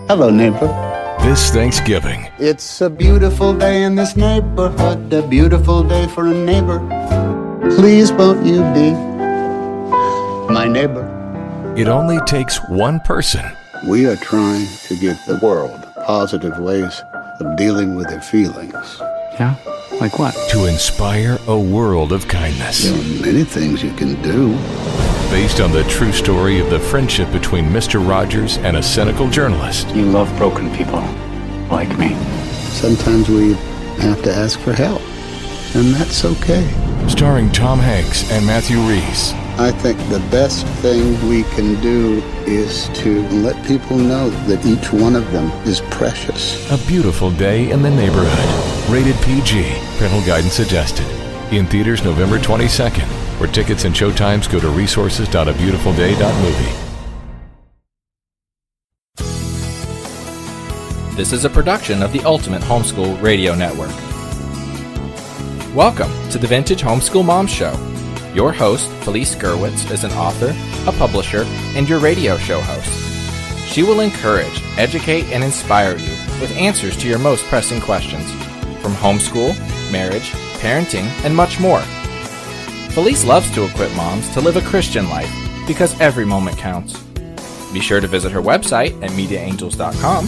Hello, neighbor. This Thanksgiving, It's a beautiful day in this neighborhood, a beautiful day for a neighbor. Please won't you be my neighbor? it only takes one person We are trying to give the world positive ways of dealing with their feelings. Yeah? Like what? to inspire a world of kindness. There are many things you can do. Based on the true story of the friendship between Mr. Rogers and a cynical journalist. You love broken people like me. Sometimes we have to ask for help, and that's okay. Starring Tom Hanks and Matthew Reese. I think the best thing we can do is to let people know that each one of them is precious. A beautiful day in the neighborhood. Rated PG. Parental guidance suggested. In theaters November 22nd. For tickets and showtimes, go to resources.abeautifulday.movie. This is a production of the Ultimate Homeschool Radio Network. Welcome to the Vintage Homeschool Mom Show. Your host, Felice Gerwitz, is an author, a publisher, and your radio show host. She will encourage, educate, and inspire you with answers to your most pressing questions from homeschool, marriage, parenting, and much more. Felice loves to equip moms to live a Christian life because every moment counts. Be sure to visit her website at mediaangels.com.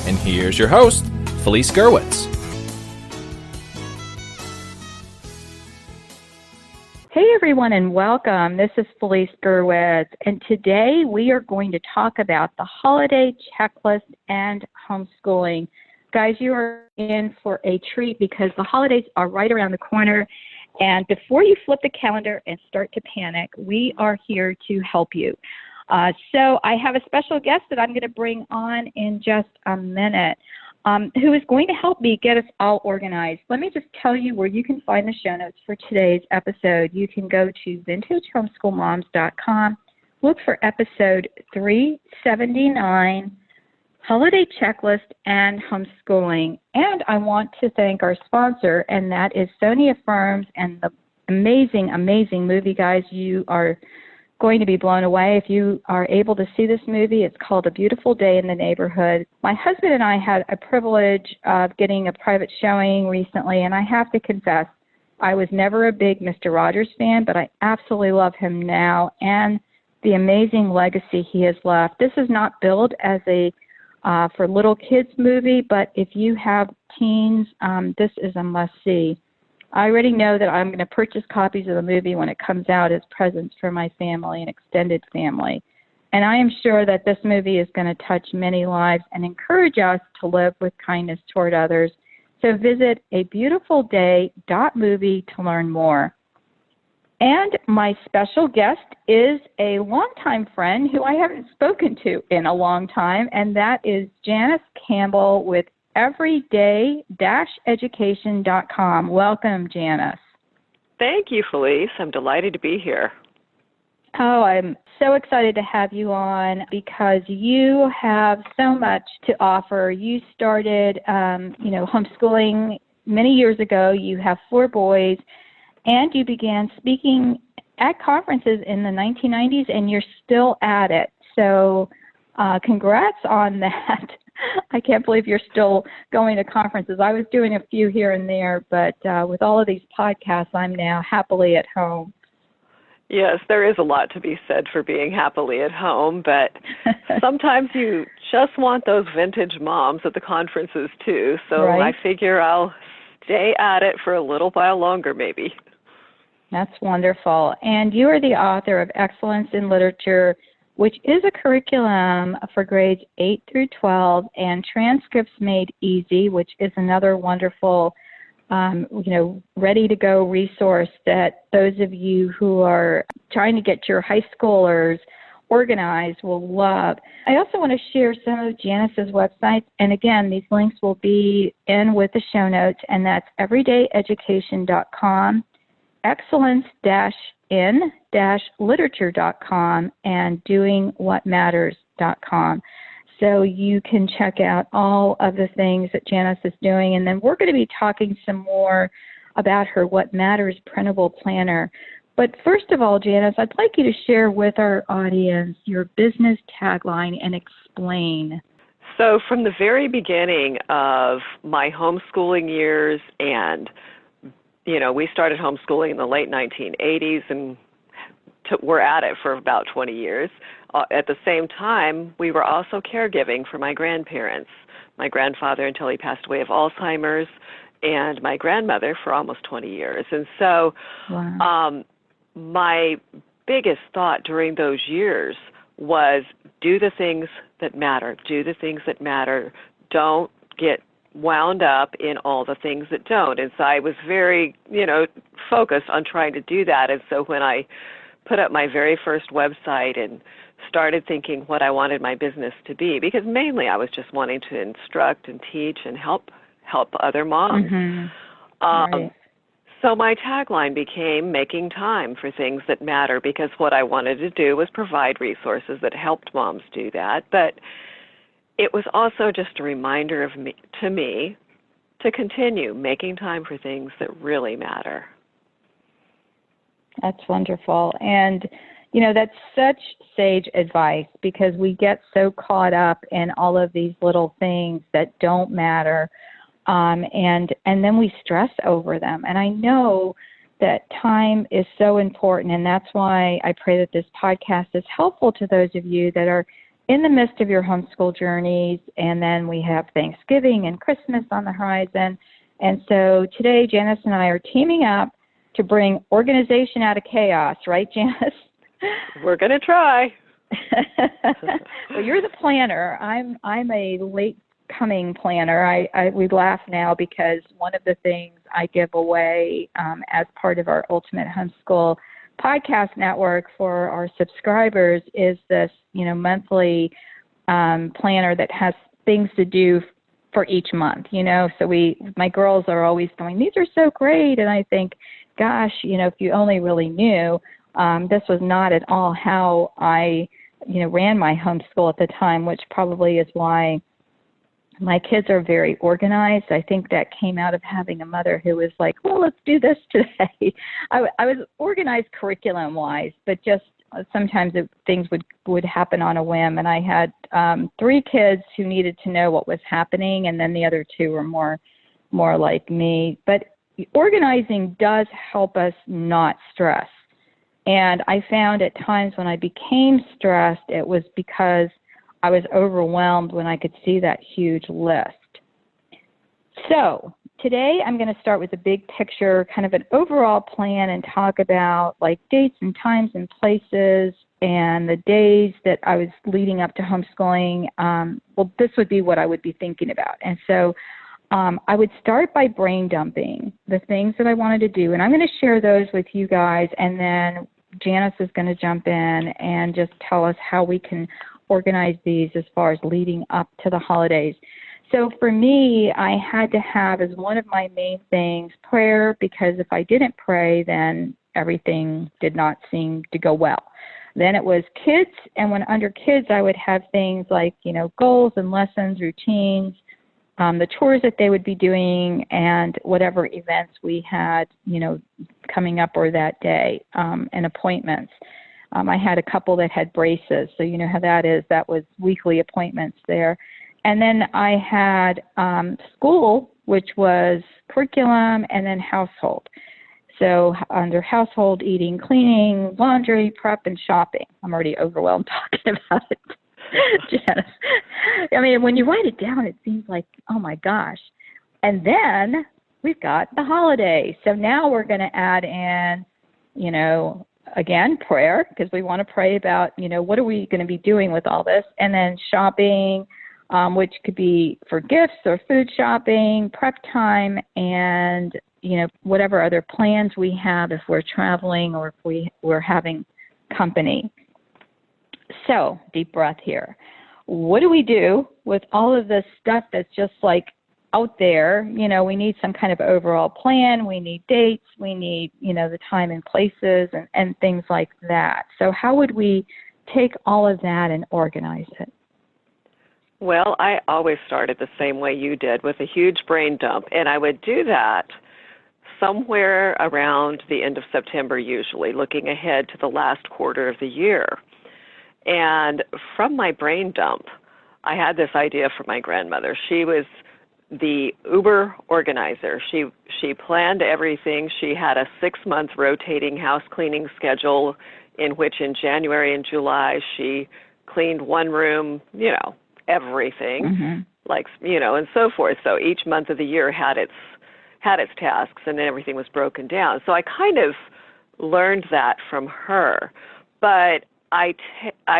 And here's your host, Felice Gerwitz. Hey everyone and welcome. This is Felice Gerwitz, and today we are going to talk about the holiday checklist and homeschooling. Guys, you are in for a treat because the holidays are right around the corner, and before you flip the calendar and start to panic, we are here to help you. So I have a special guest that I'm going to bring on in just a minute, who is going to help me get us all organized. Let me just tell you where you can find the show notes for today's episode. You can go to vintagehomeschoolmoms.com, look for episode 379, Holiday Checklist and Homeschooling. And I want to thank our sponsor, and that is Sony Affirms and the amazing, amazing movie, guys. You are going to be blown away if you are able to see this movie. It's called A Beautiful Day in the Neighborhood. My husband and I had a privilege of getting a private showing recently, and I have to confess, I was never a big Mr. Rogers fan, but I absolutely love him now and the amazing legacy he has left. This is not billed as a for little kids movie, but if you have teens, this is a must-see. I already know that I'm going to purchase copies of the movie when it comes out as presents for my family and extended family. And I am sure that this movie is going to touch many lives and encourage us to live with kindness toward others. So visit abeautifulday.movie to learn more. And my special guest is a longtime friend who I haven't spoken to in a long time, and that is Janice Campbell with everyday-education.com. Welcome, Janice. Thank you, Felice. I'm delighted to be here. Oh, I'm so excited to have you on because you have so much to offer. You started, homeschooling many years ago. You have 4 boys, and you began speaking at conferences in the 1990s, and you're still at it. So congrats on that. I can't believe you're still going to conferences. I was doing a few here and there, but with all of these podcasts, I'm now happily at home. Yes, there is a lot to be said for being happily at home, but sometimes you just want those vintage moms at the conferences too. So right. I figure I'll stay at it for a little while longer maybe. That's wonderful. And you are the author of Excellence in Literature, which is a curriculum for grades 8 through 12, and Transcripts Made Easy, which is another wonderful, ready-to-go resource that those of you who are trying to get your high schoolers organized will love. I also want to share some of Janice's websites, and again, these links will be in with the show notes, and that's everydayeducation.com, excellence-in-literature.com, and doingwhatmatters.com. So you can check out all of the things that Janice is doing. And then we're going to be talking some more about her What Matters printable planner. But first of all, Janice, I'd like you to share with our audience your business tagline and explain. So from the very beginning of my homeschooling years, and, we started homeschooling in the late 1980s and we're at it for about 20 years. At the same time, we were also caregiving for my grandparents, my grandfather until he passed away of Alzheimer's, and my grandmother for almost 20 years. And so my biggest thought during those years was do the things that matter. Do the things that matter. Don't get wound up in all the things that don't. And so I was very, focused on trying to do that. And so when I put up my very first website and started thinking what I wanted my business to be, because mainly I was just wanting to instruct and teach and help other moms. Right. So my tagline became making time for things that matter, because what I wanted to do was provide resources that helped moms do that. But it was also just a reminder to me to continue making time for things that really matter. That's wonderful. And, that's such sage advice, because we get so caught up in all of these little things that don't matter. And then we stress over them. And I know that time is so important, and that's why I pray that this podcast is helpful to those of you that are in the midst of your homeschool journeys. And then we have Thanksgiving and Christmas on the horizon. And so today, Janice and I are teaming up to bring organization out of chaos, right, Janice? We're going to try. Well, you're the planner. I'm a late coming planner. We laugh now because one of the things I give away as part of our Ultimate Homeschool podcast network for our subscribers is this, monthly planner that has things to do for each month. So my girls are always going, these are so great, and I think, gosh, if you only really knew, this was not at all how I, ran my homeschool at the time, which probably is why my kids are very organized. I think that came out of having a mother who was like, well, let's do this today. I was organized curriculum-wise, but just sometimes things would happen on a whim. And I had 3 kids who needed to know what was happening, and then the other 2 were more like me. But organizing does help us not stress. And I found at times when I became stressed, it was because I was overwhelmed when I could see that huge list. So today I'm going to start with a big picture, kind of an overall plan, and talk about like dates and times and places and the days that I was leading up to homeschooling. This would be what I would be thinking about. And so I would start by brain dumping the things that I wanted to do. And I'm going to share those with you guys. And then Janice is going to jump in and just tell us how we can organize these as far as leading up to the holidays. So for me, I had to have as one of my main things prayer, because if I didn't pray, then everything did not seem to go well. Then it was kids, and when under kids, I would have things like, goals and lessons, routines, the chores that they would be doing, and whatever events we had, coming up or that day, and appointments. I had a couple that had braces, so you know how that is. That was weekly appointments there. And then I had school, which was curriculum, and then household. So under household, eating, cleaning, laundry, prep, and shopping. I'm already overwhelmed talking about it, Janice. I mean, when you write it down, it seems like, oh my gosh. And then we've got the holiday. So now we're going to add in, again, prayer, because we want to pray about, what are we going to be doing with all this? And then shopping, which could be for gifts or food shopping, prep time, and, whatever other plans we have if we're traveling or if we're having company. So, deep breath here. What do we do with all of this stuff that's just like out there? We need some kind of overall plan. We need dates. We need, the time and places and things like that. So how would we take all of that and organize it? Well, I always started the same way you did, with a huge brain dump. And I would do that somewhere around the end of September, usually, looking ahead to the last quarter of the year. And from my brain dump, I had this idea for my grandmother. She was the Uber organizer. She planned everything. She had a 6-month rotating house cleaning schedule in which in January and July she cleaned one room, everything, and so forth. So each month of the year had its tasks, and then everything was broken down. So I kind of learned that from her. But I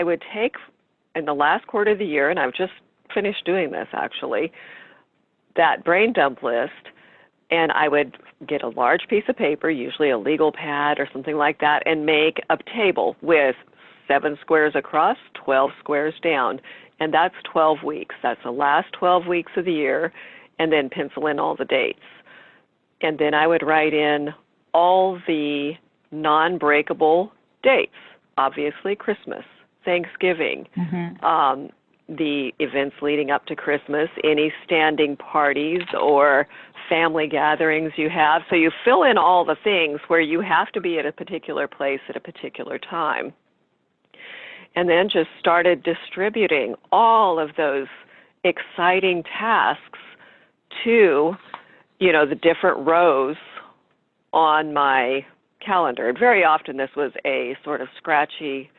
would take, in the last quarter of the year, and I've just finished doing this actually, that brain dump list, and I would get a large piece of paper, usually a legal pad or something like that, and make a table with 7 squares across, 12 squares down, and that's 12 weeks. That's the last 12 weeks of the year, and then pencil in all the dates. And then I would write in all the non-breakable dates, obviously Christmas, Thanksgiving, the events leading up to Christmas, any standing parties or family gatherings you have. So you fill in all the things where you have to be at a particular place at a particular time. And then just started distributing all of those exciting tasks to, the different rows on my calendar. And very often this was a sort of scratchy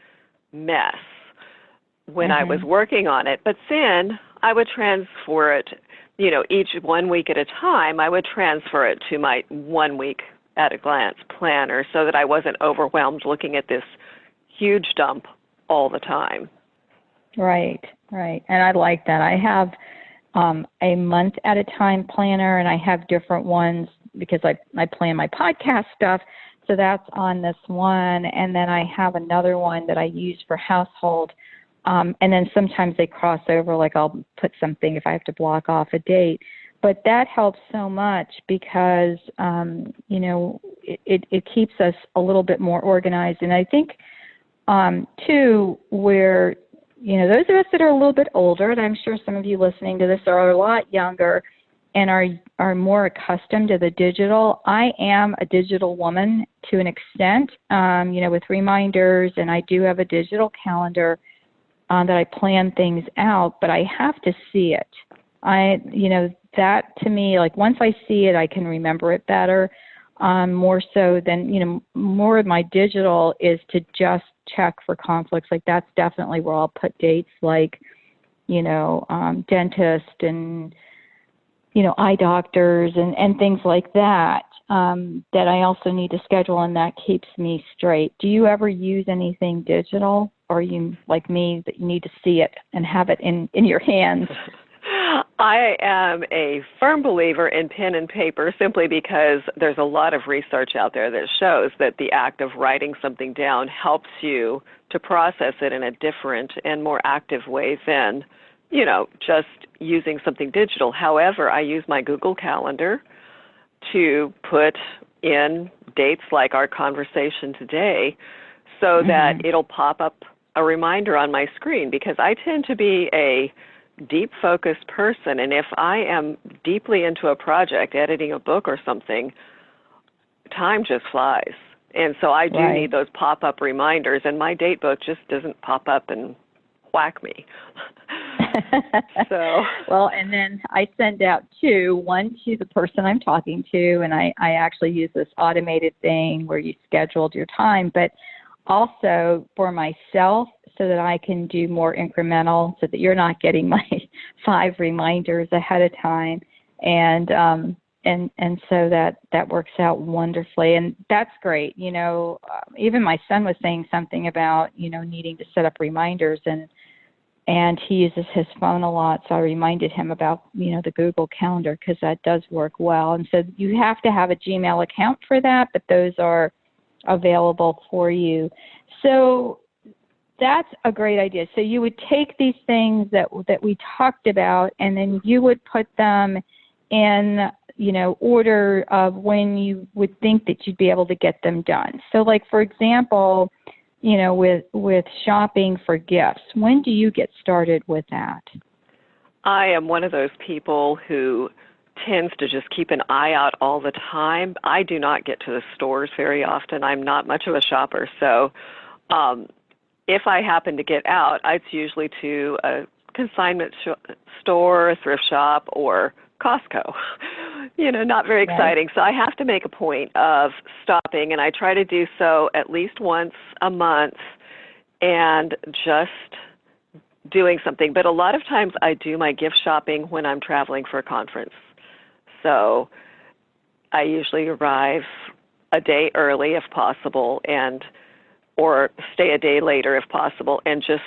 mess when I was working on it. But then I would transfer it, each 1 week at a time, I would transfer it to my 1 week at a glance planner so that I wasn't overwhelmed looking at this huge dump all the time. Right. And I like that. I have a month at a time planner, and I have different ones because I plan my podcast stuff. So that's on this one. And then I have another one that I use for household. And then sometimes they cross over, like I'll put something if I have to block off a date. But that helps so much because, it keeps us a little bit more organized. And I think, too, where, those of us that are a little bit older, and I'm sure some of you listening to this are a lot younger and are more accustomed to the digital. I am a digital woman to an extent, with reminders, and I do have a digital calendar that I plan things out, but I have to see it. That to me, like once I see it, I can remember it better. More so than, more of my digital is to just check for conflicts. Like that's definitely where I'll put dates like, dentist and, eye doctors and things like that, that I also need to schedule, and that keeps me straight. Do you ever use anything digital? Or are you like me that you need to see it and have it in your hands? I am a firm believer in pen and paper simply because there's a lot of research out there that shows that the act of writing something down helps you to process it in a different and more active way than, just using something digital. However, I use my Google Calendar to put in dates like our conversation today so that it'll pop up a reminder on my screen, because I tend to be a deep focused person, and if I am deeply into a project, editing a book or something, time just flies. And so I do need those pop-up reminders, and my date book just doesn't pop up and whack me. So well, and then I send out one to the person I'm talking to, and I actually use this automated thing where you scheduled your time, but also for myself so that I can do more incremental, so that you're not getting my 5 reminders ahead of time. And so that works out wonderfully. And that's great. Even my son was saying something about, needing to set up reminders, and he uses his phone a lot. So I reminded him about, the Google Calendar, because that does work well. And so you have to have a Gmail account for that, but those are available for you. So that's a great idea. So you would take these things that we talked about, and then you would put them in, order of when you would think that you'd be able to get them done. So like, for example, with shopping for gifts, when do you get started with that? I am one of those people who tends to just keep an eye out all the time. I do not get to the stores very often. I'm not much of a shopper. So if I happen to get out, it's usually to a consignment store, thrift shop, or Costco. Not very exciting. So I have to make a point of stopping, and I try to do so at least once a month and just doing something. But a lot of times I do my gift shopping when I'm traveling for a conference. So I usually arrive a day early if possible, or stay a day later if possible, and just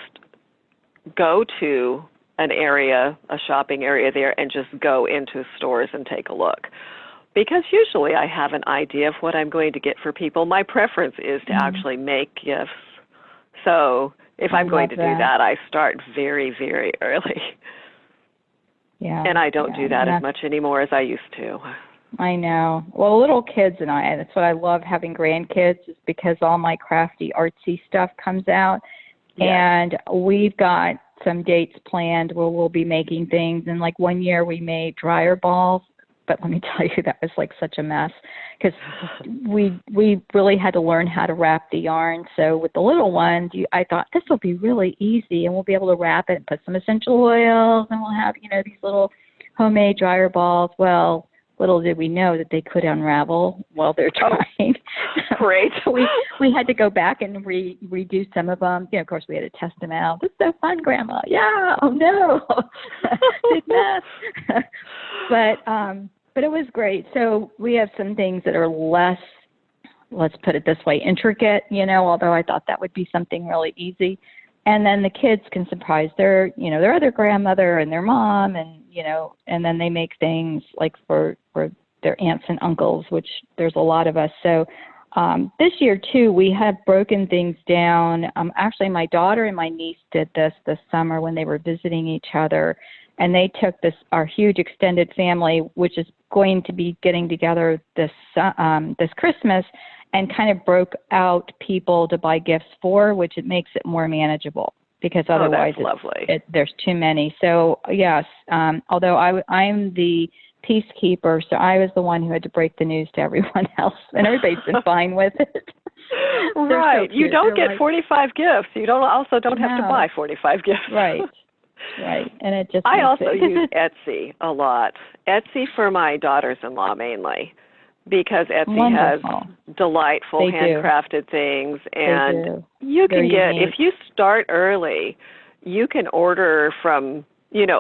go to an area, a shopping area there, and just go into stores and take a look. Because usually I have an idea of what I'm going to get for people. My preference is to actually make gifts. So if I'm going to do that, I start very, very early. Yeah. And I don't do that as much anymore as I used to. I know. Well, little kids and that's what I love having grandkids, is because all my crafty, artsy stuff comes out. Yes. And we've got some dates planned where we'll be making things. And like one year we made dryer balls, but let me tell you, that was like such a mess because we really had to learn how to wrap the yarn. So with the little ones, I thought this will be really easy, and we'll be able to wrap it and put some essential oils, and we'll have, these little homemade dryer balls. Well, little did we know that they could unravel while they're drying. Great. So we had to go back and redo some of them. Of course, we had to test them out. This is so fun, Grandma. Yeah. Oh no. Big mess. But it was great. So we have some things that are less, let's put it this way, intricate. Although I thought that would be something really easy. And then the kids can surprise their other grandmother and their mom, and then they make things like for their aunts and uncles, which there's a lot of us. So this year, too, we have broken things down. Actually, my daughter and my niece did this summer when they were visiting each other, and they took our huge extended family, which is going to be getting together this Christmas, and kind of broke out people to buy gifts for, which it makes it more manageable, because otherwise there's too many. So yes, although I'm the peacekeeper, so I was the one who had to break the news to everyone else, and everybody's been fine with it. Right. So you don't get 45 gifts. You don't have to buy 45 gifts. Right. And it just I also use Etsy a lot. Etsy for my daughters-in-law mainly, because Etsy has delightful handcrafted things, and you can get, if you start early, you can order from,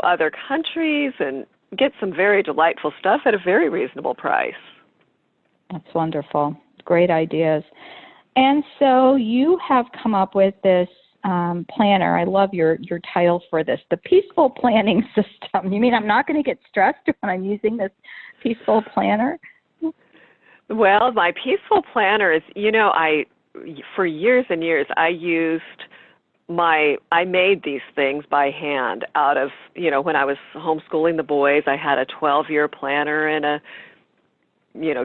other countries and get some very delightful stuff at a very reasonable price. That's wonderful. Great ideas. And so you have come up with this planner. I love your title for this, the Peaceful Planning System. You mean I'm not going to get stressed when I'm using this Peaceful Planner? Well, my Peaceful Planner is, for years and years, I made these things by hand out of, when I was homeschooling the boys, I had a 12-year planner and a,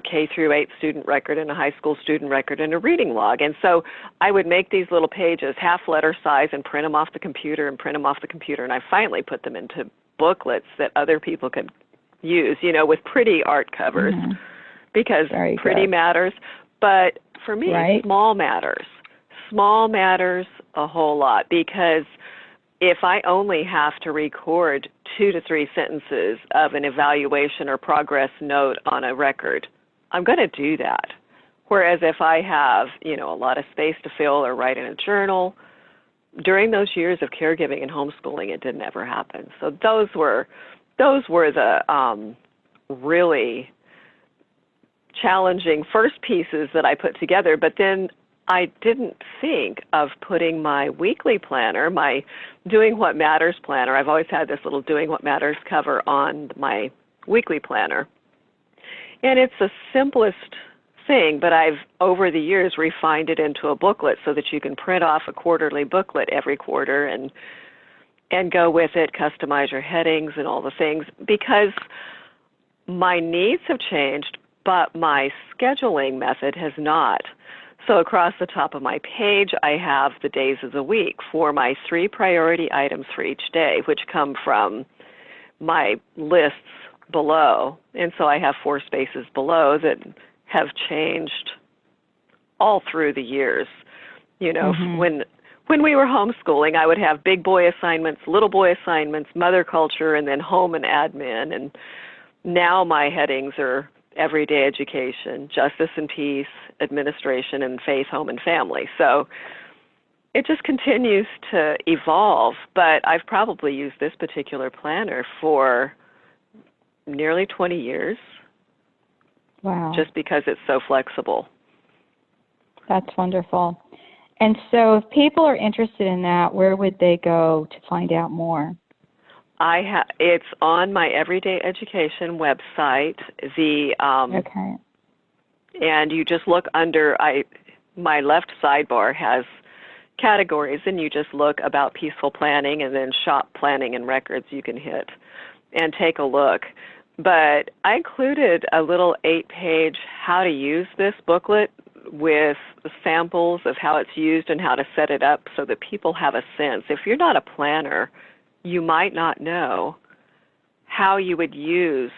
K through 8 student record and a high school student record and a reading log. And so I would make these little pages, half letter size, and print them off the computer. And I finally put them into booklets that other people could use, with pretty art covers. Mm-hmm. Because pretty matters, but for me, small matters. Small matters a whole lot, because if I only have to record 2 to 3 sentences of an evaluation or progress note on a record, I'm going to do that. Whereas if I have, a lot of space to fill or write in a journal, during those years of caregiving and homeschooling, it didn't ever happen. So those were the really challenging first pieces that I put together, but then I didn't think of putting my weekly planner, my Doing What Matters planner. I've always had this little Doing What Matters cover on my weekly planner. And it's the simplest thing, but I've, over the years, refined it into a booklet so that you can print off a quarterly booklet every quarter and go with it, customize your headings and all the things, because my needs have changed, but my scheduling method has not. So across the top of my page, I have the days of the week for my 3 priority items for each day, which come from my lists below. And so I have 4 spaces below that have changed all through the years. When when we were homeschooling, I would have big boy assignments, little boy assignments, mother culture, and then home and admin. And now my headings are everyday education, justice and peace, administration, and faith, home, and family. So it just continues to evolve. But I've probably used this particular planner for nearly 20 years. Wow. Just because it's so flexible. That's wonderful. And so if people are interested in that, where would they go to find out more? It's on my Everyday Education website. Okay. And you just look under, my left sidebar has categories, and you just look about peaceful planning and then shop planning and records you can hit and take a look. But I included a little 8-page how to use this booklet with samples of how it's used and how to set it up so that people have a sense. If you're not a planner, you might not know how you would use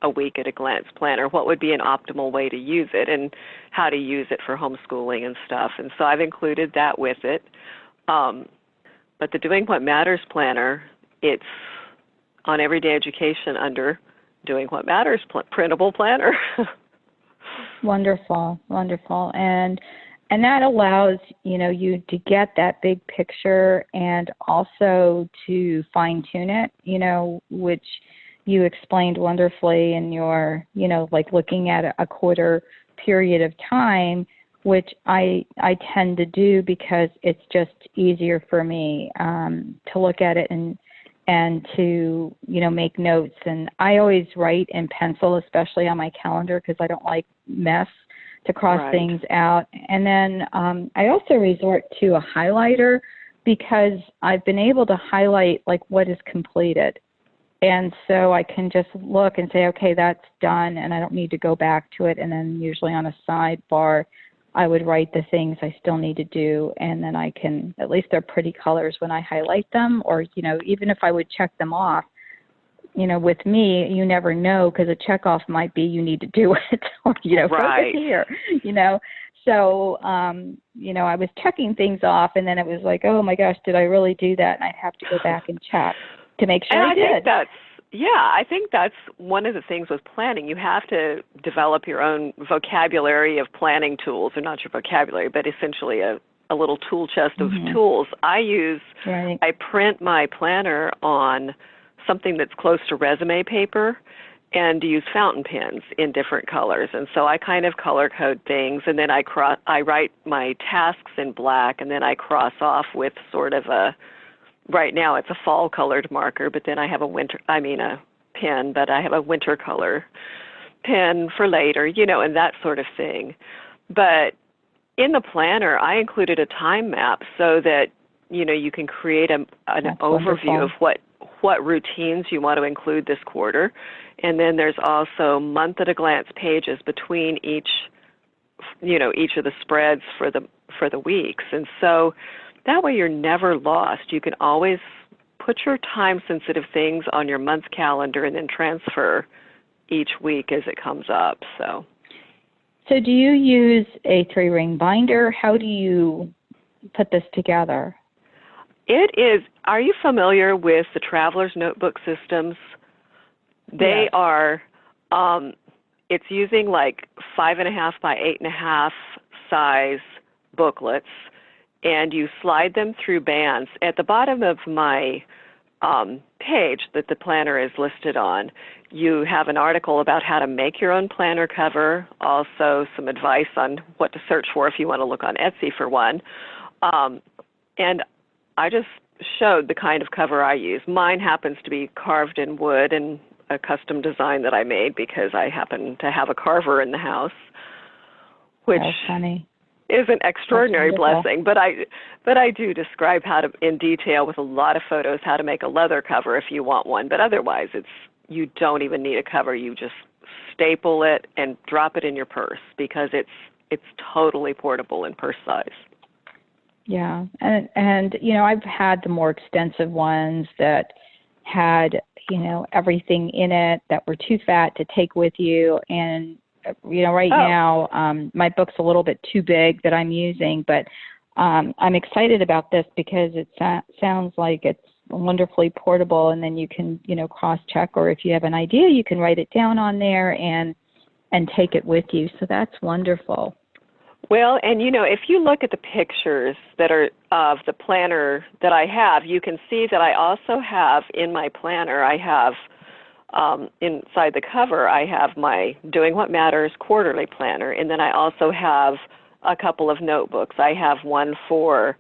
a week at a glance planner, what would be an optimal way to use it, and how to use it for homeschooling and stuff. And so I've included that with it. But the Doing What Matters planner, it's on Everyday Education under Doing What Matters printable planner. Wonderful, wonderful. And that allows, you to get that big picture and also to fine tune it, which you explained wonderfully in your, like looking at a quarter period of time, which I tend to do because it's just easier for me to look at it and to, make notes. And I always write in pencil, especially on my calendar, because I don't like mess to cross things out. And then I also resort to a highlighter because I've been able to highlight like what is completed. And so I can just look and say, okay, that's done, and I don't need to go back to it. And then usually on a sidebar, I would write the things I still need to do, and then I can, at least they're pretty colors when I highlight them, or, even if I would check them off, with me, you never know, because a check off might be you need to do it, or, focus here, So, I was checking things off, and then it was like, oh my gosh, did I really do that? And I'd have to go back and check to make sure I did. I think that's one of the things with planning. You have to develop your own vocabulary of planning tools, or not your vocabulary, but essentially a little tool chest of tools. I print my planner on something that's close to resume paper and use fountain pens in different colors. And so I kind of color code things, and then I write my tasks in black, and then I cross off with sort of right now it's a fall colored marker, but then I have a pen, but I have a winter color pen for later, and that sort of thing. But in the planner, I included a time map so that, you can create an overview of what routines you want to include this quarter. And then there's also month at a glance pages between each of the spreads for the weeks. And so that way you're never lost. You can always put your time-sensitive things on your month calendar and then transfer each week as it comes up. So do you use a 3-ring binder? How do you put this together? It is. Are you familiar with the Traveler's Notebook systems? They are, it's using like 5.5 by 8.5 size booklets, and you slide them through bands. At the bottom of my page that the planner is listed on, you have an article about how to make your own planner cover, also some advice on what to search for if you want to look on Etsy for one. And I just showed the kind of cover I use. Mine happens to be carved in wood and a custom design that I made because I happen to have a carver in the house, which is an extraordinary blessing. But I do describe how to, in detail with a lot of photos, how to make a leather cover if you want one. But otherwise, you don't even need a cover. You just staple it and drop it in your purse because it's totally portable in purse size. Yeah, and I've had the more extensive ones that had everything in it that were too fat to take with you. And now my book's a little bit too big that I'm using, but I'm excited about this because it sounds like it's wonderfully portable, and then you can, cross-check, or if you have an idea, you can write it down on there and take it with you. So that's wonderful. Well, and if you look at the pictures that are of the planner that I have, you can see that I also have in my planner, I have inside the cover, I have my Doing What Matters quarterly planner, and then I also have a couple of notebooks. I have one for,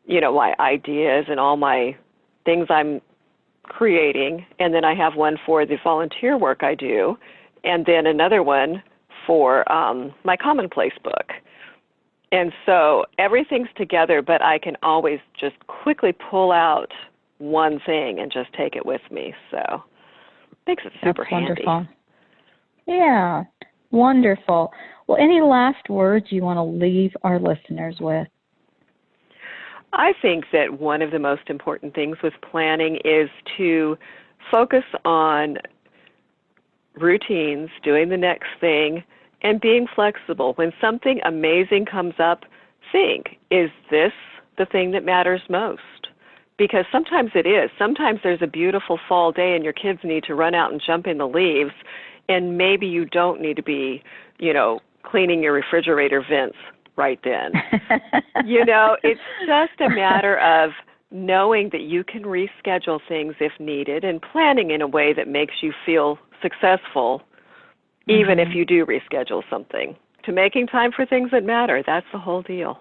my ideas and all my things I'm creating, and then I have one for the volunteer work I do, and then another one for my commonplace book. And so everything's together, but I can always just quickly pull out one thing and just take it with me. So it makes it super handy. Wonderful. Yeah, wonderful. Well, any last words you want to leave our listeners with? I think that one of the most important things with planning is to focus on routines, doing the next thing, and being flexible. When something amazing comes up, think, is this the thing that matters most? Because sometimes it is. Sometimes there's a beautiful fall day and your kids need to run out and jump in the leaves, and maybe you don't need to be, cleaning your refrigerator vents right then. It's just a matter of knowing that you can reschedule things if needed and planning in a way that makes you feel successful, even if you do reschedule something. To making time for things that matter, that's the whole deal.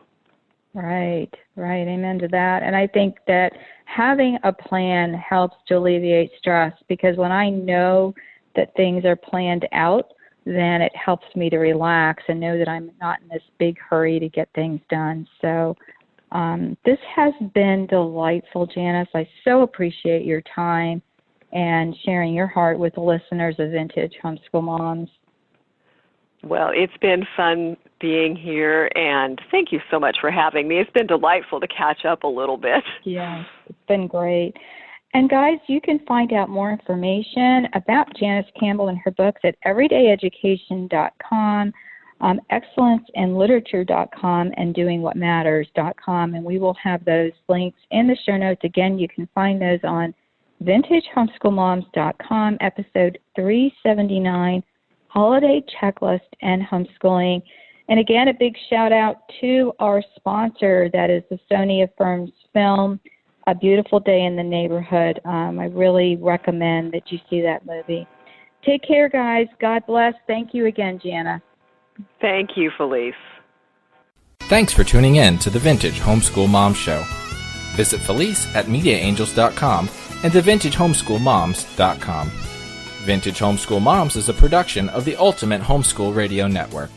Right. Amen to that. And I think that having a plan helps to alleviate stress, because when I know that things are planned out, then it helps me to relax and know that I'm not in this big hurry to get things done. So this has been delightful, Janice. I so appreciate your time and sharing your heart with the listeners of Vintage Homeschool Moms. Well, it's been fun being here, and thank you so much for having me. It's been delightful to catch up a little bit. Yeah, it's been great. And guys, you can find out more information about Janice Campbell and her books at everydayeducation.com, excellenceinliterature.com, and doingwhatmatters.com. And we will have those links in the show notes. Again, you can find those on vintagehomeschoolmoms.com, episode 379, Holiday Checklist and Homeschooling. And again, a big shout out to our sponsor, that is the Sony Affirms film, A Beautiful Day in the Neighborhood. I really recommend that you see that movie. Take care, guys. God bless. Thank you again, Jana. Thank you, Felice. Thanks for tuning in to the Vintage Homeschool Mom Show. Visit Felice at MediaAngels.com and theVintageHomeschoolMoms.com. Vintage Homeschool Moms is a production of the Ultimate Homeschool Radio Network.